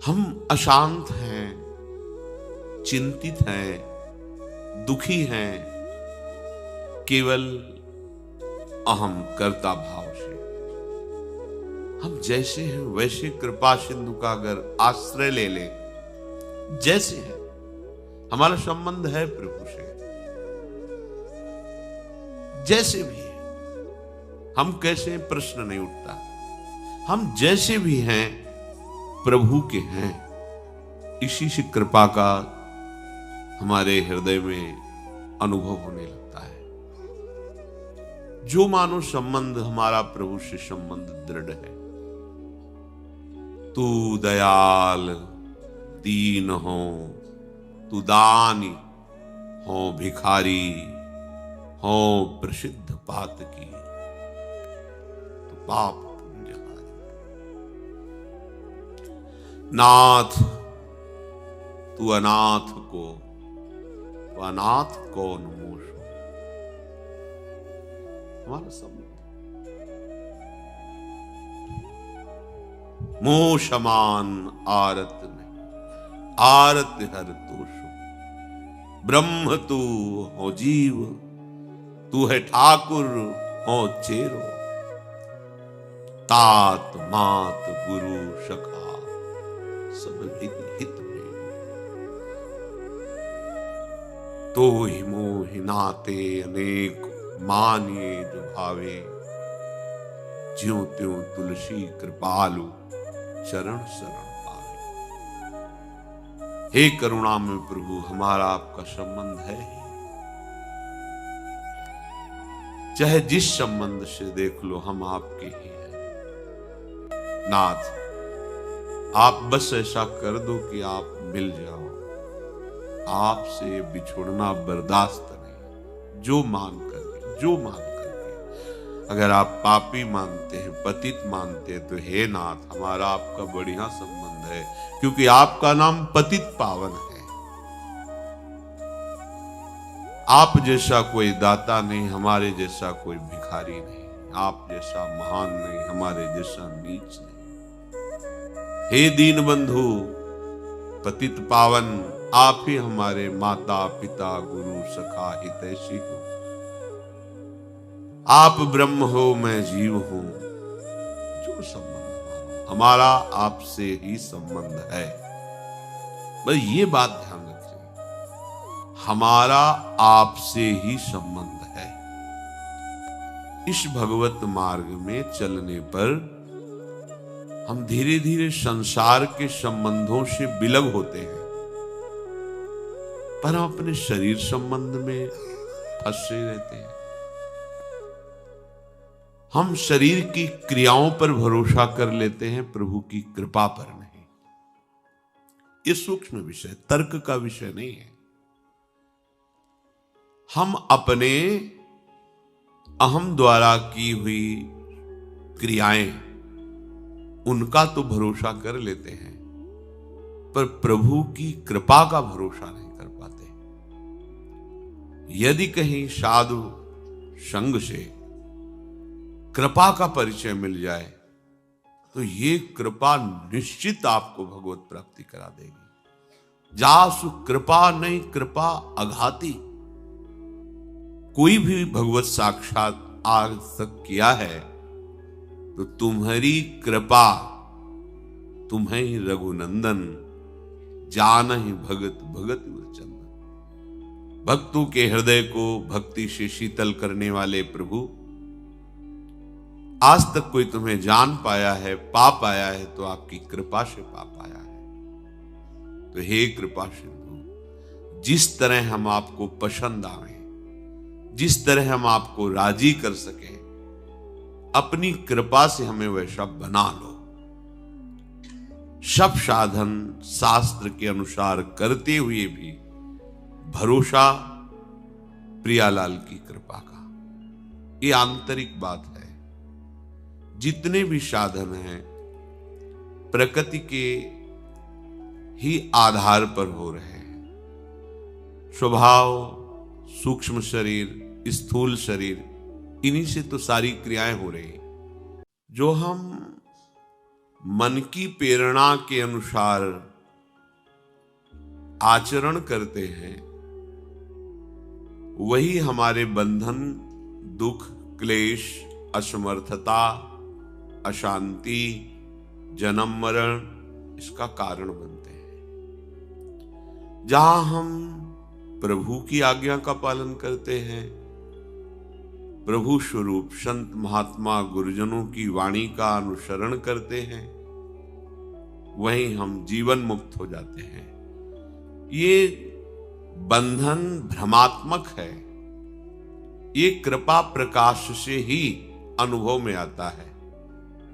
हम अशांत हैं, चिंतित हैं, दुखी हैं, केवल अहम कर्ता भाव से। हम जैसे हैं वैसे कृपा सिंधु का अगर आश्रय ले ले, जैसे है हमारा संबंध है प्रभु से, जैसे भी है, हम कैसे प्रश्न नहीं उठता। हम जैसे भी हैं प्रभु के हैं। इसी से कृपा का हमारे हृदय में अनुभव होने लगता है। जो मानो संबंध हमारा प्रभु से संबंध दृढ़ है। तू दयाल दीन हो, तू दानी हो, भिखारी हो, प्रसिद्ध पात की, तो पाप पुण्यहारी। नाथ तू अनाथ को, तो अनाथ कौन मोश हो। हमारा संबंध मोह समान आरत नहीं, आरत हर तोषो। ब्रह्म तू हो जीव, तू है ठाकुर हो चेरो। तात मात गुरु सखा, सब हित में। तो ही मोहि नाते अनेक, मानिए जो भावे। ज्यों त्यों तुलसी कृपालु, चरण शरण पावे। हे करुणा में प्रभु, हमारा आपका संबंध है ही। चाहे जिस संबंध से देख लो, हम आपके ही हैं। नाथ, आप बस ऐसा कर दो कि आप मिल जाओ। आपसे बिछुड़ना बर्दाश्त नहीं। जो मान करके, जो मान करके, अगर आप पापी मानते हैं, पतित मानते हैं, तो हे नाथ, हमारा आपका बढ़िया संबंध है, क्योंकि आपका नाम पतित पावन है। आप जैसा कोई दाता नहीं, हमारे जैसा कोई भिखारी नहीं, आप जैसा महान नहीं, हमारे जैसा नीच नहीं। हे दीन बंधु पतित पावन, आप ही हमारे माता पिता गुरु सखा हितैषी हो। आप ब्रह्म हो, मैं जीव हूं। जो संबंध मानो, हमारा आपसे ही संबंध है। बस ये बात ध्यान रखिए, हमारा आपसे ही संबंध है। इस भगवत मार्ग में चलने पर हम धीरे धीरे संसार के संबंधों से विलग होते हैं, पर हम अपने शरीर संबंध में फंसे रहते हैं। हम शरीर की क्रियाओं पर भरोसा कर लेते हैं, प्रभु की कृपा पर नहीं। ये सूक्ष्म विषय, तर्क का विषय नहीं है। हम अपने अहम द्वारा की हुई क्रियाएं, उनका तो भरोसा कर लेते हैं, पर प्रभु की कृपा का भरोसा नहीं कर पाते। यदि कहीं साधु संग से कृपा का परिचय मिल जाए, तो ये कृपा निश्चित आपको भगवत प्राप्ति करा देगी। जासु कृपा नहीं कृपा अघाती। कोई भी भगवत साक्षात आज तक किया है, तो तुम्हारी कृपा, तुम्हें ही रघुनंदन, जान ही भगत भगत चंदन। भक्तों के हृदय को भक्ति से शीतल करने वाले प्रभु, आज तक कोई तुम्हें जान पाया है, पा पाया है, तो आपकी कृपा से पा पाया है। तो हे कृपा सिंधु, जिस तरह हम आपको पसंद आवे, जिस तरह हम आपको राजी कर सके, अपनी कृपा से हमें वैसा बना लो। सब साधन शास्त्र के अनुसार करते हुए भी भरोसा प्रियालाल की कृपा का, ये आंतरिक बात है। जितने भी साधन हैं प्रकृति के ही आधार पर हो रहे हैं। स्वभाव, सूक्ष्म शरीर, स्थूल शरीर, इन्हीं से तो सारी क्रियाएं हो रही। जो हम मन की प्रेरणा के अनुसार आचरण करते हैं, वही हमारे बंधन, दुख, क्लेश, असमर्थता, अशांति, जन्म मरण इसका कारण बनते हैं। जहां हम प्रभु की आज्ञा का पालन करते हैं, प्रभु स्वरूप संत महात्मा गुरुजनों की वाणी का अनुसरण करते हैं, वहीं हम जीवन मुक्त हो जाते हैं। ये बंधन भ्रमात्मक है, ये कृपा प्रकाश से ही अनुभव में आता है।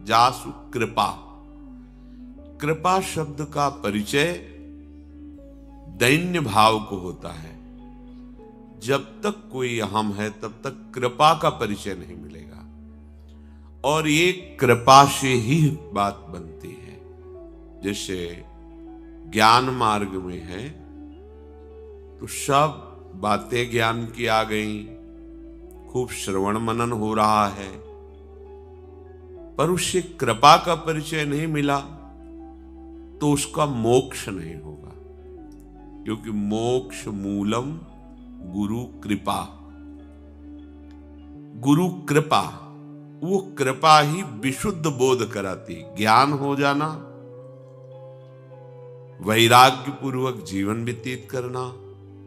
जासु कृपा, कृपा शब्द का परिचय दैन्य भाव को होता है। जब तक कोई हम है तब तक कृपा का परिचय नहीं मिलेगा, और ये कृपा से ही बात बनती है। जैसे ज्ञान मार्ग में है तो सब बातें ज्ञान की आ गई, खूब श्रवण मनन हो रहा है, पर उससे कृपा का परिचय नहीं मिला तो उसका मोक्ष नहीं होगा, क्योंकि मोक्ष मूलम गुरु कृपा। गुरु कृपा, वो कृपा ही विशुद्ध बोध कराती। ज्ञान हो जाना, वैराग्य पूर्वक जीवन व्यतीत करना,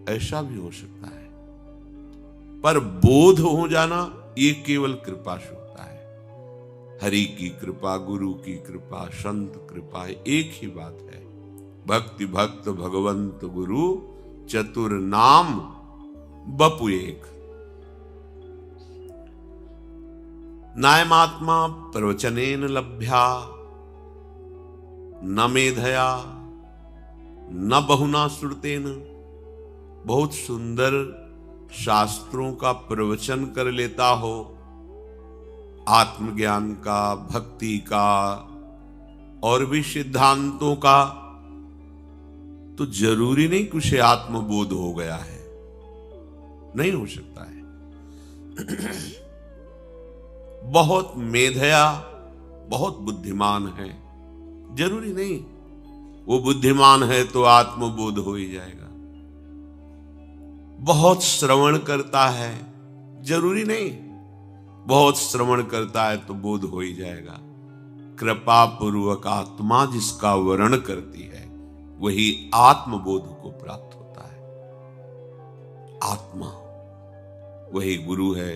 ऐसा भी हो सकता है, पर बोध हो जाना ये केवल कृपा से होता है। हरि की कृपा, गुरु की कृपा, संत कृपा एक ही बात है। भक्ति भक्त भगवंत गुरु चतुर नाम बपु एक। नायमात्मा प्रवचनेन लभ्या न मेधया न बहुना श्रुतेन। बहुत सुंदर शास्त्रों का प्रवचन कर लेता हो, आत्मज्ञान का, भक्ति का और भी सिद्धांतों का, तो जरूरी नहीं कि उसे आत्मबोध हो गया है, नहीं हो सकता है। बहुत मेधया, बहुत बुद्धिमान है, जरूरी नहीं वो बुद्धिमान है तो आत्मबोध हो ही जाएगा। बहुत श्रवण करता है, जरूरी नहीं बहुत श्रवण करता है तो बोध हो ही जाएगा। कृपा पूर्वक आत्मा जिसका वर्ण करती है वही आत्मबोध को प्राप्त होता है। आत्मा वही गुरु है,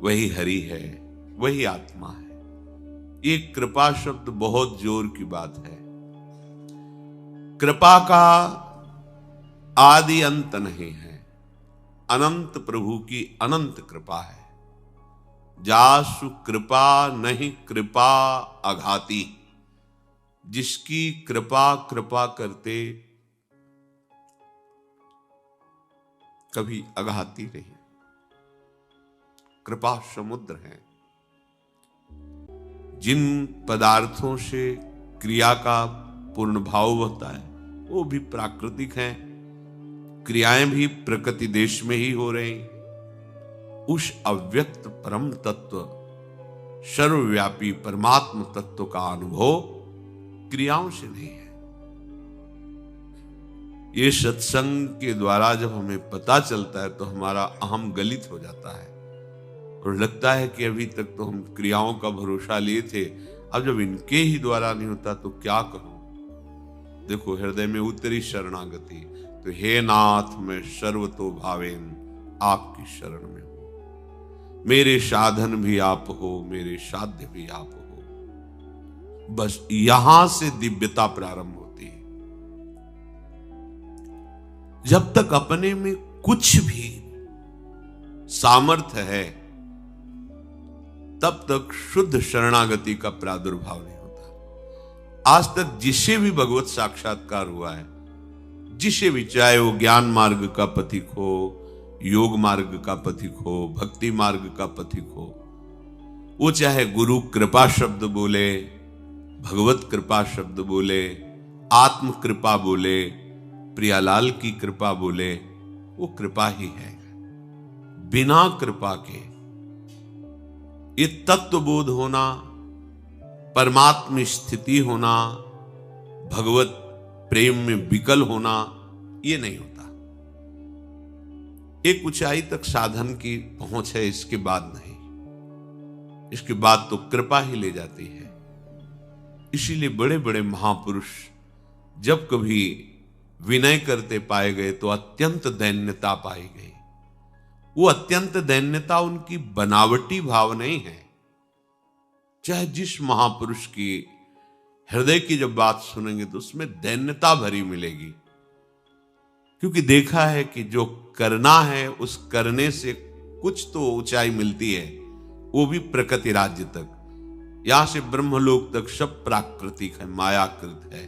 वही हरि है, वही आत्मा है। ये कृपा शब्द बहुत जोर की बात है। कृपा का आदि अंत नहीं है, अनंत प्रभु की अनंत कृपा है। जासु कृपा नहीं कृपा अघाती, जिसकी कृपा कृपा करते कभी अघाती नहीं। कृपा समुद्र है। जिन पदार्थों से क्रिया का पूर्ण भाव होता है वो भी प्राकृतिक हैं, क्रियाएं भी प्रकृति देश में ही हो रही। उस अव्यक्त परम तत्व, सर्वव्यापी परमात्म तत्व का अनुभव क्रियाओं से नहीं है। ये सत्संग के द्वारा जब हमें पता चलता है तो हमारा अहम गलित हो जाता है और लगता है कि अभी तक तो हम क्रियाओं का भरोसा लिए थे, अब जब इनके ही द्वारा नहीं होता तो क्या करूं। देखो, हृदय में उतरी शरणागति, तो हे नाथ मैं सर्वतो भावेन आपकी शरण में हूं। मेरे साधन भी आप हो, मेरे साध्य भी आप हो। बस यहां से दिव्यता प्रारंभ होती है। जब तक अपने में कुछ भी सामर्थ्य है तब तक शुद्ध शरणागति का प्रादुर्भाव नहीं होता। आज तक जिसे भी भगवत साक्षात्कार हुआ है, जिसे भी, चाहे वो ज्ञान मार्ग का पथिक हो, योग मार्ग का पथिक हो, भक्ति मार्ग का पथिक हो, वो चाहे गुरु कृपा शब्द बोले, भगवत कृपा शब्द बोले, आत्म कृपा बोले, प्रियालाल की कृपा बोले, वो कृपा ही है। बिना कृपा के ये तत्वबोध होना परमात्म स्थिति होना, भगवत प्रेम में विकल होना, ये नहीं होता। एक ऊंचाई तक साधन की पहुंच है, इसके बाद नहीं। इसके बाद तो कृपा ही ले जाती है। इसीलिए बड़े बड़े महापुरुष जब कभी विनय करते पाए गए तो अत्यंत दैन्यता पाई गई। वो अत्यंत दैन्यता उनकी बनावटी भाव नहीं है। चाहे जिस महापुरुष की हृदय की जब बात सुनेंगे तो उसमें दैन्यता भरी मिलेगी, क्योंकि देखा है कि जो करना है उस करने से कुछ तो ऊंचाई मिलती है, वो भी प्रकृति राज्य तक। यहां से ब्रह्मलोक तक सब प्राकृतिक है, मायाकृत है।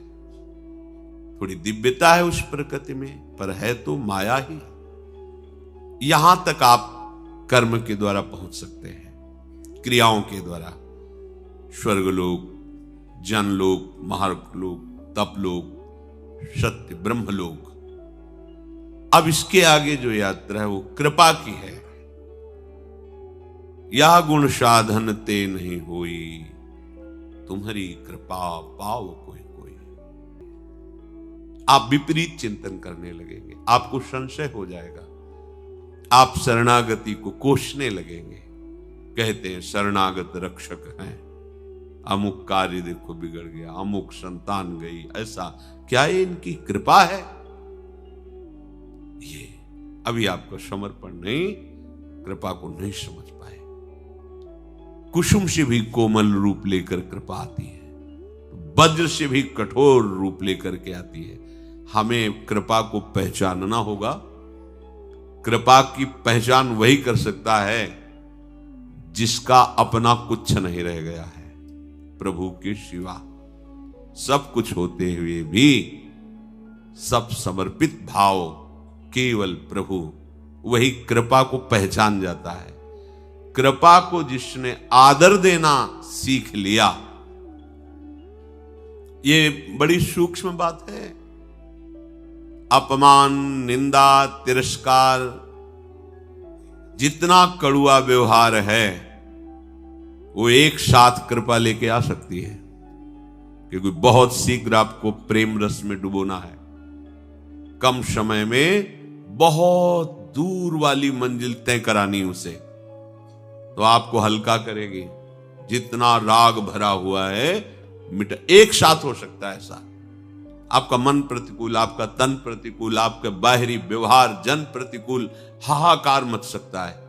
थोड़ी दिव्यता है उस प्रकृति में, पर है तो माया ही। यहां तक आप कर्म के द्वारा पहुंच सकते हैं, क्रियाओं के द्वारा। स्वर्गलोक, जनलोक, महालोक, तपलोक, सत्य ब्रह्मलोक। अब इसके आगे जो यात्रा है वो कृपा की है। यह गुण साधन ते नहीं होई, तुम्हारी कृपा पाओ कोई कोई। आप विपरीत चिंतन करने लगेंगे, आपको संशय हो जाएगा, आप शरणागति को कोसने लगेंगे। कहते हैं शरणागत रक्षक हैं, अमुक कार्य देखो बिगड़ गया, अमुक संतान गई, ऐसा क्या ये इनकी कृपा है? ये अभी आपका समर्पण नहीं, कृपा को नहीं समझ पाए। कुसुम से भी कोमल रूप लेकर कृपा आती है, वज्र से भी कठोर रूप लेकर के आती है। हमें कृपा को पहचानना होगा। कृपा की पहचान वही कर सकता है जिसका अपना कुछ नहीं रह गया है। प्रभु के सिवा सब कुछ होते हुए भी सब समर्पित भाव केवल प्रभु, वही कृपा को पहचान जाता है। कृपा को जिसने आदर देना सीख लिया, ये बड़ी सूक्ष्म बात है। अपमान, निंदा, तिरस्कार, जितना कड़ुआ व्यवहार है वो एक साथ कृपा लेके आ सकती है, क्योंकि बहुत शीघ्र आपको प्रेम रस में डुबोना है। कम समय में बहुत दूर वाली मंजिल तय करानी उसे, तो आपको हल्का करेगी। जितना राग भरा हुआ है मिट एक साथ हो सकता है ऐसा। आपका मन प्रतिकूल, आपका तन प्रतिकूल, आपका बाहरी व्यवहार जन प्रतिकूल, हाहाकार मच सकता है।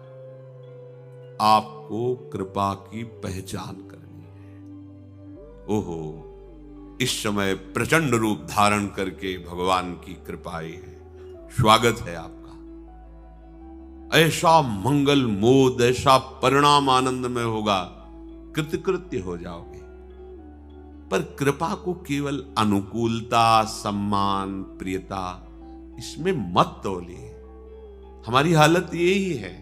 आपको कृपा की पहचान करनी है। ओहो, इस समय प्रचंड रूप धारण करके भगवान की कृपा आई है। स्वागत है आपका। ऐसा मंगल मोद, ऐसा परिणाम आनंद में होगा, कृतकृत्य हो जाओगे। पर कृपा को केवल अनुकूलता, सम्मान, प्रियता, इसमें मत तोलिए। हमारी हालत यही है।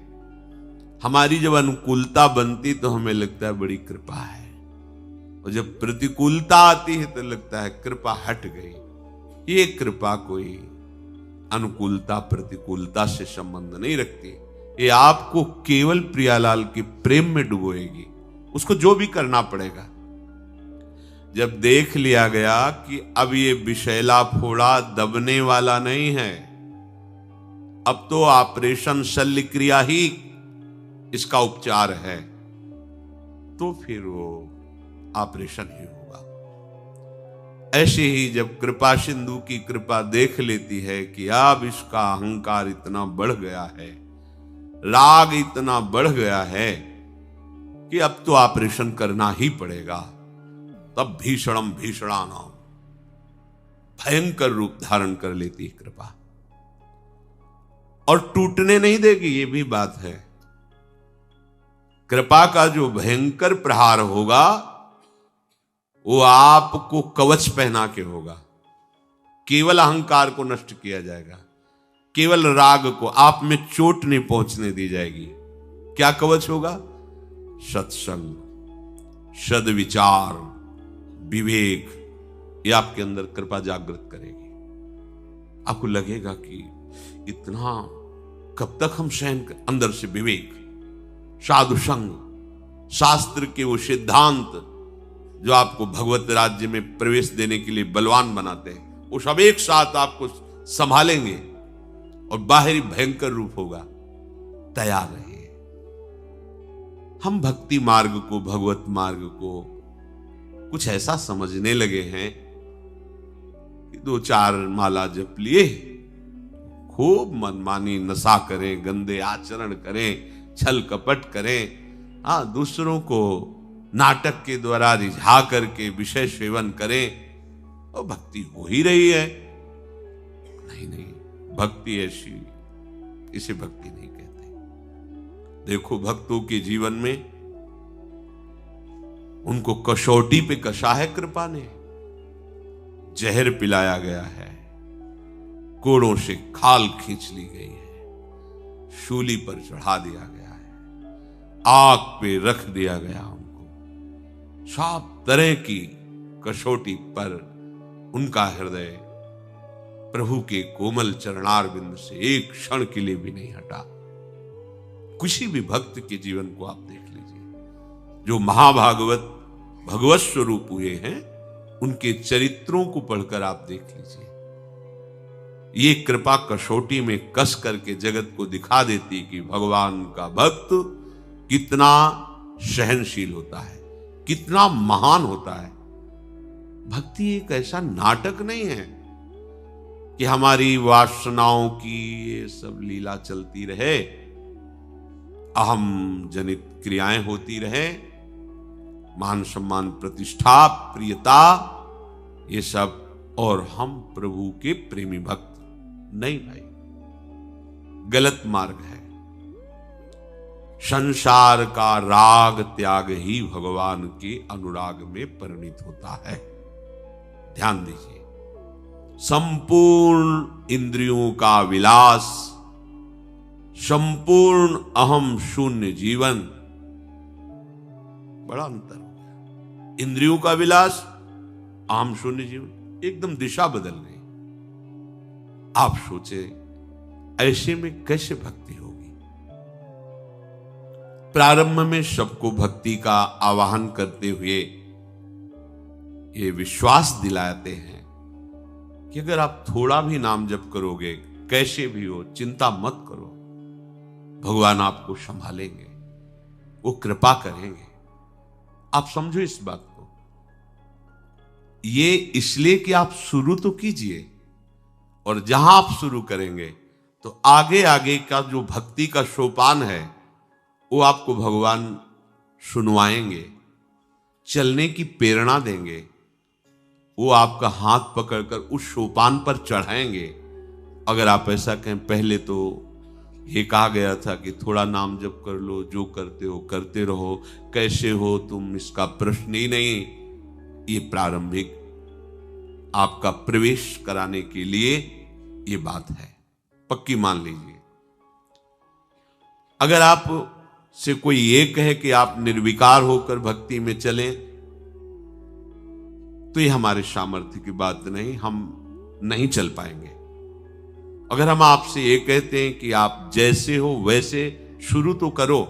हमारी जब अनुकूलता बनती तो हमें लगता है बड़ी कृपा है, और जब प्रतिकूलता आती है तो लगता है कृपा हट गई। ये कृपा कोई अनुकूलता प्रतिकूलता से संबंध नहीं रखती। ये आपको केवल प्रियालाल के प्रेम में डुबोएगी। उसको जो भी करना पड़ेगा। जब देख लिया गया कि अब ये विषैला फोड़ा दबने वाला नहीं है, अब तो ऑपरेशन शल्य क्रिया ही इसका उपचार है, तो फिर वो ऑपरेशन ही होगा। ऐसे ही जब कृपा सिंधु की कृपा देख लेती है कि अब इसका अहंकार इतना बढ़ गया है, राग इतना बढ़ गया है कि अब तो ऑपरेशन करना ही पड़ेगा, तब भीषणम भीषणानाम भयंकर रूप धारण कर लेती है कृपा, और टूटने नहीं देगी। ये भी बात है। कृपा का जो भयंकर प्रहार होगा वो आपको कवच पहना के होगा। केवल अहंकार को नष्ट किया जाएगा, केवल राग को आप में चोट नहीं पहुंचने दी जाएगी। क्या कवच होगा? सत्संग, सद्विचार, विवेक। ये आपके अंदर कृपा जागृत करेगी। आपको लगेगा कि इतना कब तक हम सहन कर। अंदर से विवेक, साधु संग, शास्त्र के वो सिद्धांत जो आपको भगवत राज्य में प्रवेश देने के लिए बलवान बनाते हैं, वो सब एक साथ आपको संभालेंगे और बाहरी भयंकर रूप होगा। तैयार रहिए। हम भक्ति मार्ग को, भगवत मार्ग को कुछ ऐसा समझने लगे हैं कि 2-4 माला जप लिए, खूब मनमानी नशा करें, गंदे आचरण करें, छल कपट करें, दूसरों को नाटक के द्वारा रिझा करके विषय सेवन करें, और भक्ति हो ही रही है। नहीं, भक्ति ऐसी, इसे भक्ति नहीं कहते। देखो, भक्तों के जीवन में उनको कसौटी पे कसा है कृपा ने। जहर पिलाया गया है, कोड़ों से खाल खींच ली गई है, शूली पर चढ़ा दिया गया है, आग पे रख दिया गया उनको। सब तरह की कसौटी पर उनका हृदय प्रभु के कोमल चरणार बिंद से एक क्षण के लिए भी नहीं हटा। किसी भी भक्त के जीवन को आप देख लीजिए, जो महाभागवत भगवत स्वरूप हुए हैं, उनके चरित्रों को पढ़कर आप देख लीजिए। ये कृपा कसौटी में कस करके जगत को दिखा देती कि भगवान का भक्त कितना सहनशील होता है, कितना महान होता है। भक्ति एक ऐसा नाटक नहीं है कि हमारी वासनाओं की ये सब लीला चलती रहे, अहम जनित क्रियाएं होती रहे, मान सम्मान प्रतिष्ठा प्रियता ये सब, और हम प्रभु के प्रेमी भक्त। नहीं भाई, गलत मार्ग है। संसार का राग त्याग ही भगवान के अनुराग में परिणित होता है। ध्यान दीजिए, संपूर्ण इंद्रियों का विलास, संपूर्ण अहम शून्य जीवन, बड़ा अंतर हो गया। इंद्रियों का विलास, अहम शून्य जीवन, एकदम दिशा बदल गई। आप सोचे ऐसे में कैसे भक्ति होगी? प्रारंभ में सबको भक्ति का आवाहन करते हुए ये विश्वास दिलाते हैं कि अगर आप थोड़ा भी नाम जप करोगे, कैसे भी हो, चिंता मत करो, भगवान आपको संभालेंगे, वो कृपा करेंगे। आप समझो इस बात को। ये इसलिए कि आप शुरू तो कीजिए, और जहां आप शुरू करेंगे तो आगे आगे का जो भक्ति का सोपान है वो आपको भगवान सुनवाएंगे, चलने की प्रेरणा देंगे, वो आपका हाथ पकड़कर उस सोपान पर चढ़ाएंगे। अगर आप ऐसा कहें, पहले तो ये कहा गया था कि थोड़ा नाम जप कर लो, जो करते हो करते रहो, कैसे हो तुम, इसका प्रश्न ही नहीं, ये प्रारंभिक आपका प्रवेश कराने के लिए ये बात है, पक्की मान लीजिए। अगर आप से कोई ये कहे कि आप निर्विकार होकर भक्ति में चलें, तो ये हमारे सामर्थ्य की बात नहीं, हम नहीं चल पाएंगे। अगर हम आपसे ये कहते हैं कि आप जैसे हो वैसे शुरू तो करो,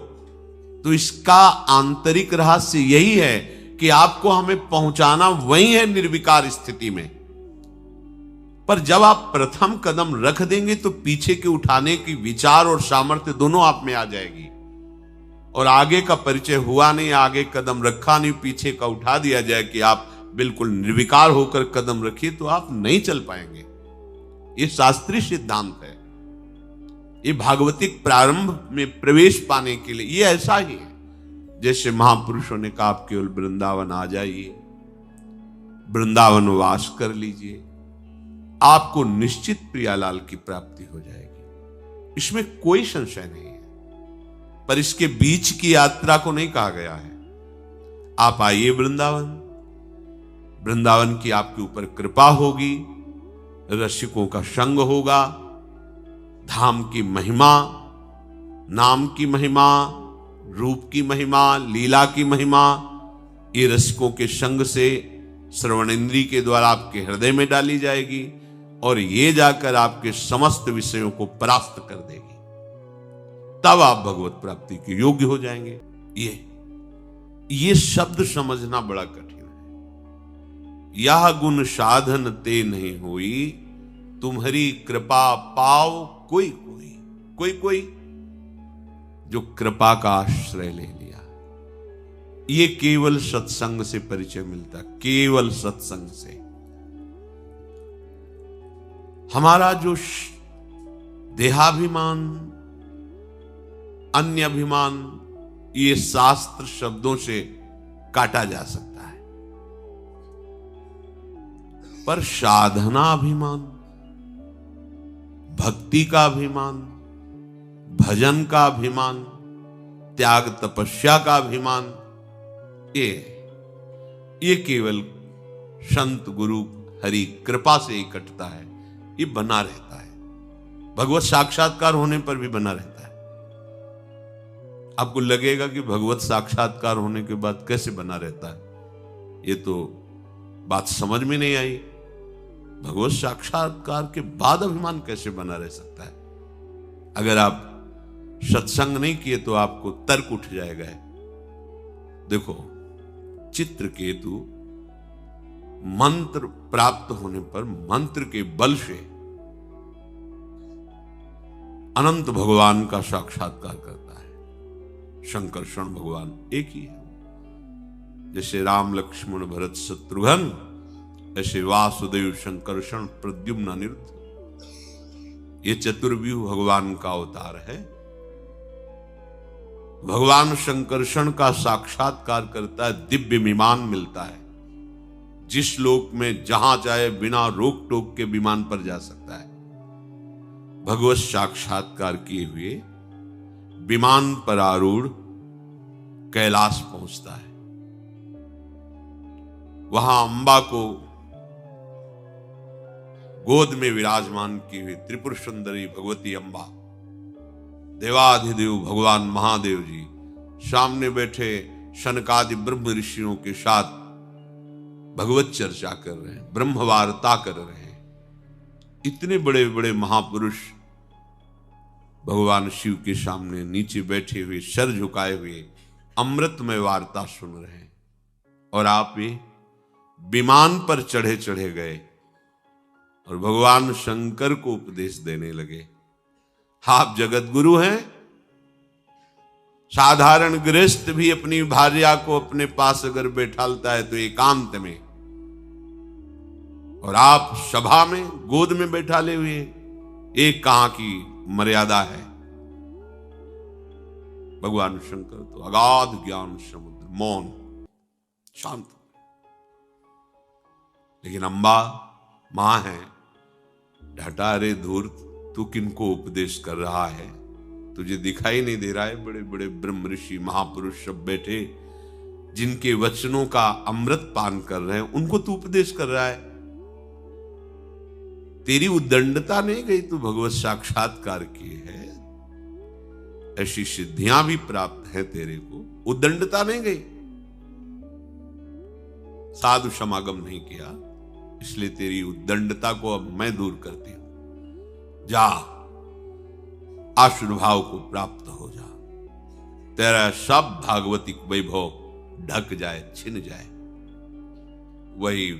तो इसका आंतरिक रहस्य यही है कि आपको हमें पहुंचाना वही है निर्विकार स्थिति में। पर जब आप प्रथम कदम रख देंगे तो पीछे के उठाने की विचार और सामर्थ्य दोनों आप में आ जाएगी, और आगे का परिचय हुआ नहीं, आगे कदम रखा नहीं, पीछे का उठा दिया जाए कि आप बिल्कुल निर्विकार होकर कदम रखिए, तो आप नहीं चल पाएंगे। ये शास्त्रीय सिद्धांत है। ये भागवतिक प्रारंभ में प्रवेश पाने के लिए ये ऐसा ही है। जैसे महापुरुषों ने कहा, आप केवल वृंदावन आ जाइए, वृंदावन वास कर लीजिए, आपको निश्चित प्रियालाल की प्राप्ति हो जाएगी, इसमें कोई संशय नहीं है। पर इसके बीच की यात्रा को नहीं कहा गया है। आप आइए वृंदावन, वृंदावन की आपके ऊपर कृपा होगी, रसिकों का संग होगा, धाम की महिमा, नाम की महिमा, रूप की महिमा, लीला की महिमा, ये रसिकों के संग से श्रवण इंद्री के द्वारा आपके हृदय में डाली जाएगी, और ये जाकर आपके समस्त विषयों को परास्त कर देगी। तब आप भगवत प्राप्ति के योग्य हो जाएंगे। ये शब्द समझना बड़ा कठिन है। यह गुण साधन ते नहीं हुई, तुम्हारी कृपा पाव कोई कोई। कोई कोई जो कृपा का आश्रय ले लिया। ये केवल सत्संग से परिचय मिलता, केवल सत्संग से। हमारा जो देहाभिमान, अन्य अभिमान, ये शास्त्र शब्दों से काटा जा सकता है, पर साधना अभिमान, भक्ति का अभिमान, भजन का अभिमान, त्याग तपस्या का अभिमान, ये केवल संत गुरु हरि कृपा से इकट्ठता है। ये बना रहता है, भगवत साक्षात्कार होने पर भी बना रहता है। आपको लगेगा कि भगवत साक्षात्कार होने के बाद कैसे बना रहता है, ये तो बात समझ में नहीं आई। भगवत साक्षात्कार के बाद अभिमान कैसे बना रह सकता है? अगर आप सत्संग नहीं किए तो आपको तर्क उठ जाएगा। देखो, चित्रकेतु मंत्र प्राप्त होने पर मंत्र के बल से अनंत भगवान का साक्षात्कार करता है। शंकरषण भगवान एक ही है। जैसे राम लक्ष्मण भरत शत्रुघ्न, ऐसे वासुदेव शंकरषण प्रद्युम्न अनिरुद्ध, ये चतुर्व्यूह भगवान का अवतार है। भगवान शंकरषण का साक्षात्कार करता है, दिव्य विमान मिलता है। जिस लोक में जहां चाहे बिना रोक टोक के विमान पर जा सकता है। भगवत साक्षात्कार किए हुए विमान पर आरूढ़ कैलाश पहुंचता है। वहां अंबा को गोद में विराजमान की हुई त्रिपुर सुंदरी भगवती अंबा, देवाधिदेव भगवान महादेव जी सामने बैठे शनकादि ब्रह्म ऋषियों के साथ भगवत चर्चा कर रहे हैं, ब्रह्म वार्ता कर रहे हैं। इतने बड़े बड़े महापुरुष भगवान शिव के सामने नीचे बैठे हुए, सर झुकाए हुए अमृतमय वार्ता सुन रहे हैं, और आप ये विमान पर चढ़े चढ़े गए और भगवान शंकर को उपदेश देने लगे। आप जगत गुरु हैं। साधारण गृहस्थ भी अपनी भार्या को अपने पास अगर बैठालता है तो एकांत में, और आप सभा में गोद में बैठाले हुए, एक कहां की मर्यादा है। भगवान शंकर तो अगाध ज्ञान समुद्र, मौन, शांत। लेकिन अम्बा मां है, ढटा रे धूर्त, तू किनको उपदेश कर रहा है? तुझे दिखाई नहीं दे रहा है? बड़े बड़े ब्रह्म ऋषि महापुरुष सब बैठे, जिनके वचनों का अमृत पान कर रहे हैं, उनको तू उपदेश कर रहा है। तेरी उद्दंडता नहीं गई, तू भगवत साक्षात्कार की है, ऐसी सिद्धियां भी प्राप्त है तेरे को, उद्दंडता नहीं गई। साधु समागम नहीं किया, इसलिए तेरी उद्दंडता को अब मैं दूर करती हूं। जा, आशीर्भाव को प्राप्त हो जा, तेरा सब भागवतिक वैभव ढक जाए, छिन जाए। वही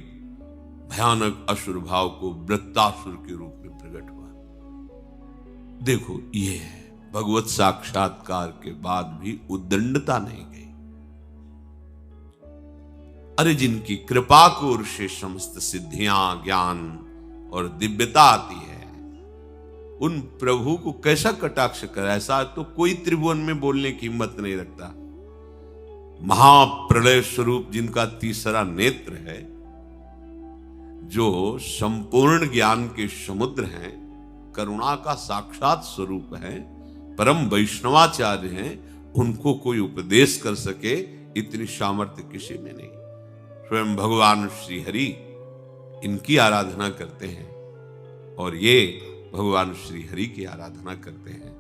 भयानक असुर भाव को वृत्तासुर के रूप में प्रकट हुआ। देखो, ये है भगवत साक्षात्कार के बाद भी उद्दंडता नहीं गई। अरे जिनकी कृपा को ओर से समस्त सिद्धियां, ज्ञान और दिव्यता आती है, उन प्रभु को कैसा कटाक्ष कर? ऐसा तो कोई त्रिभुवन में बोलने की हिम्मत नहीं रखता। महाप्रलय स्वरूप जिनका तीसरा नेत्र है, जो संपूर्ण ज्ञान के समुद्र हैं, करुणा का साक्षात स्वरूप है, परम वैष्णवाचार्य हैं, उनको कोई उपदेश कर सके इतनी सामर्थ्य किसी में नहीं। स्वयं भगवान श्री हरि इनकी आराधना करते हैं और ये भगवान श्री हरि की आराधना करते हैं।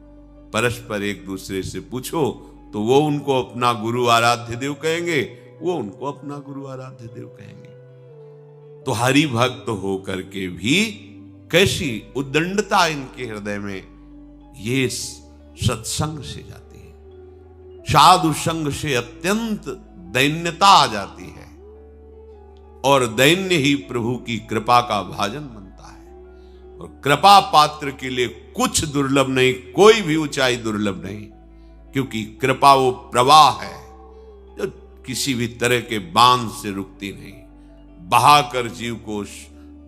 परस्पर एक दूसरे से पूछो तो वो उनको अपना गुरु आराध्य देव कहेंगे, वो उनको अपना गुरु आराध्य देव कहेंगे। तो हरि भक्त होकर के भी कैसी उद्दंडता इनके हृदय में, ये सत्संग से जाती है, साधु संग से अत्यंत दैन्यता आ जाती है। और दैन्य ही प्रभु की कृपा का भाजन बनता है। और कृपा पात्र के लिए कुछ दुर्लभ नहीं, कोई भी ऊंचाई दुर्लभ नहीं, क्योंकि कृपा वो प्रवाह है जो किसी भी तरह के बांध से रुकती नहीं, बहाकर जीव को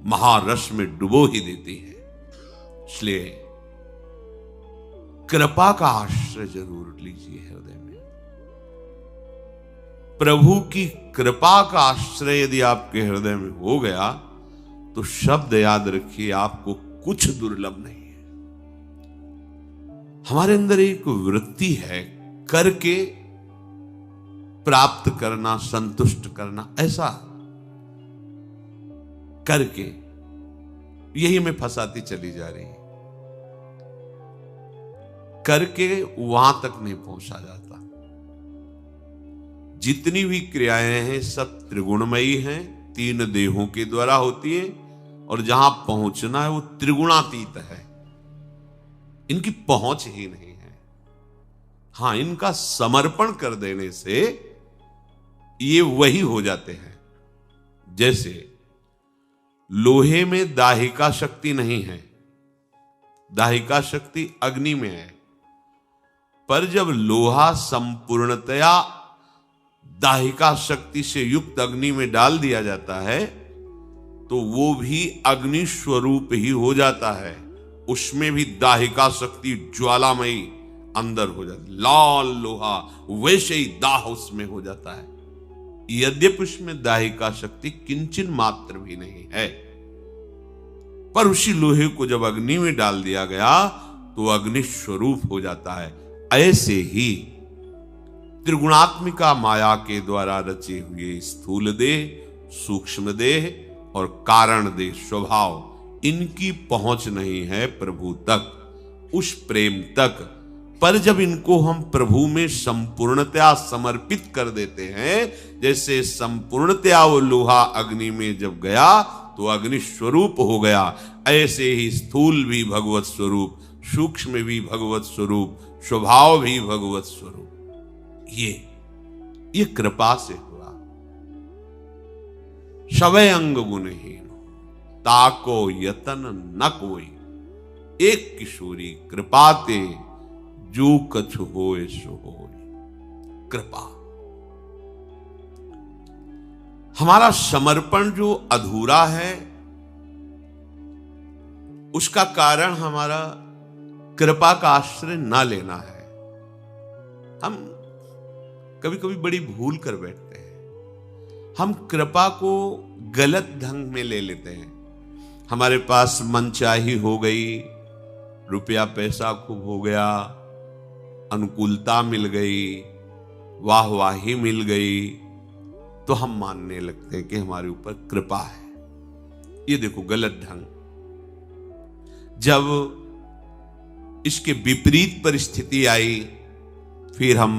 महारस में डुबो ही देती है। इसलिए कृपा का आश्रय जरूर लीजिए हृदय में। प्रभु की कृपा का आश्रय यदि आपके हृदय में हो गया तो शब्द याद रखिए, आपको कुछ दुर्लभ नहीं है। हमारे अंदर एक वृत्ति है करके प्राप्त करना, संतुष्ट करना, ऐसा करके यही में फंसाती चली जा रही है। करके वहां तक नहीं पहुंचा जाता। जितनी भी क्रियाएं हैं सब त्रिगुणमयी हैं, तीन देहों के द्वारा होती है, और जहां पहुंचना है वो त्रिगुणातीत है। इनकी पहुंच ही नहीं है। हां, इनका समर्पण कर देने से ये वही हो जाते हैं। जैसे लोहे में दाहिका शक्ति नहीं है, दाहिका शक्ति अग्नि में है, पर जब लोहा संपूर्णतया दाहिका शक्ति से युक्त अग्नि में डाल दिया जाता है तो वो भी अग्नि स्वरूप ही हो जाता है। उसमें भी दाहिका शक्ति ज्वालामयी अंदर हो जाती, लाल लोहा वैसे ही दाह उसमें हो जाता है। यद्यपि उसमें दाहिका शक्ति किंचन मात्र भी नहीं है, पर उसी लोहे को जब अग्नि में डाल दिया गया तो अग्नि स्वरूप हो जाता है। ऐसे ही त्रिगुणात्मिका माया के द्वारा रचे हुए स्थूल देह, सूक्ष्म देह और कारण देह स्वभाव, इनकी पहुंच नहीं है प्रभु तक, उस प्रेम तक। पर जब इनको हम प्रभु में संपूर्णतया समर्पित कर देते हैं, जैसे संपूर्णतया वो लोहा अग्नि में जब गया तो अग्नि स्वरूप हो गया, ऐसे ही स्थूल भी भगवत स्वरूप, सूक्ष्म भी भगवत स्वरूप, स्वभाव भी भगवत स्वरूप। ये कृपा से हुआ। सवै अंग गुणहीन ताको यतन न कोई, एक किशोरी कृपाते जो कछु होए सो होए। कृपा, हमारा समर्पण जो अधूरा है उसका कारण हमारा कृपा का आश्रय ना लेना है। हम कभी कभी बड़ी भूल कर बैठते हैं। हम कृपा को गलत ढंग में ले लेते हैं। हमारे पास मनचाही हो गई, रुपया पैसा खूब हो गया, अनुकूलता मिल गई, वाहवाही मिल गई, तो हम मानने लगते हैं कि हमारे ऊपर कृपा है। ये देखो गलत ढंग। जब इसके विपरीत परिस्थिति आई फिर हम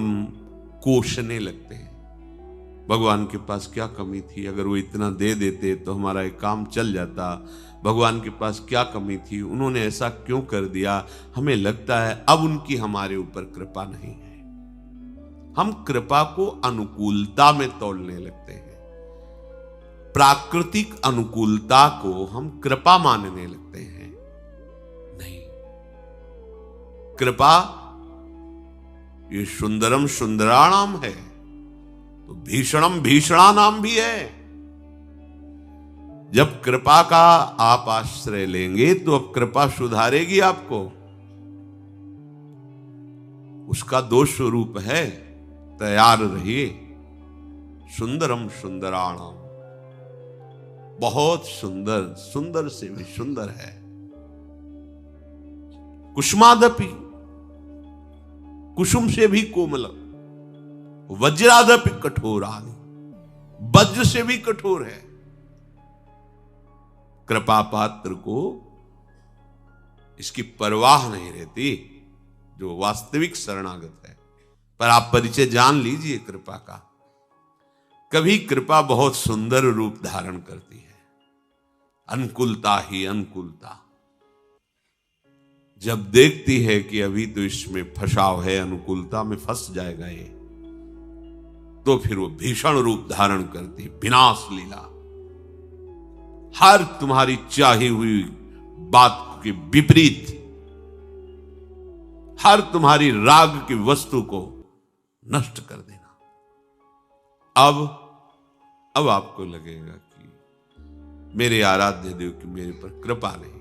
कोसने लगते हैं, भगवान के पास क्या कमी थी, अगर वो इतना दे देते तो हमारा एक काम चल जाता। भगवान के पास क्या कमी थी, उन्होंने ऐसा क्यों कर दिया। हमें लगता है अब उनकी हमारे ऊपर कृपा नहीं है। हम कृपा को अनुकूलता में तोलने लगते हैं। प्राकृतिक अनुकूलता को हम कृपा मानने लगते हैं। नहीं, कृपा ये सुंदरम सुंदराणाम है तो भीषणम भीषणानाम भी है। जब कृपा का आप आश्रय लेंगे तो अब कृपा सुधारेगी आपको। उसका दो स्वरूप है, तैयार रहिए। सुंदरम सुंदराणाम, बहुत सुंदर, सुंदर से भी सुंदर है। कुसुमादपि, कुसुम से भी कोमल, वज्रादपि कठोरादि, वज्र से भी कठोर है। कृपा पात्र को इसकी परवाह नहीं रहती जो वास्तविक शरणागत है। पर आप परिचय जान लीजिए कृपा का। कभी कृपा बहुत सुंदर रूप धारण करती है, अनुकूलता ही अनुकूलता। जब देखती है कि अभी तो इसमें फंसाव है, अनुकूलता में फंस जाएगा ये, तो फिर वो भीषण रूप धारण करती, विनाश लीला। हर तुम्हारी चाही हुई बात के विपरीत, हर तुम्हारी राग की वस्तु को नष्ट कर देना। अब आपको लगेगा कि मेरे आराध्य देव की मेरे पर कृपा नहीं,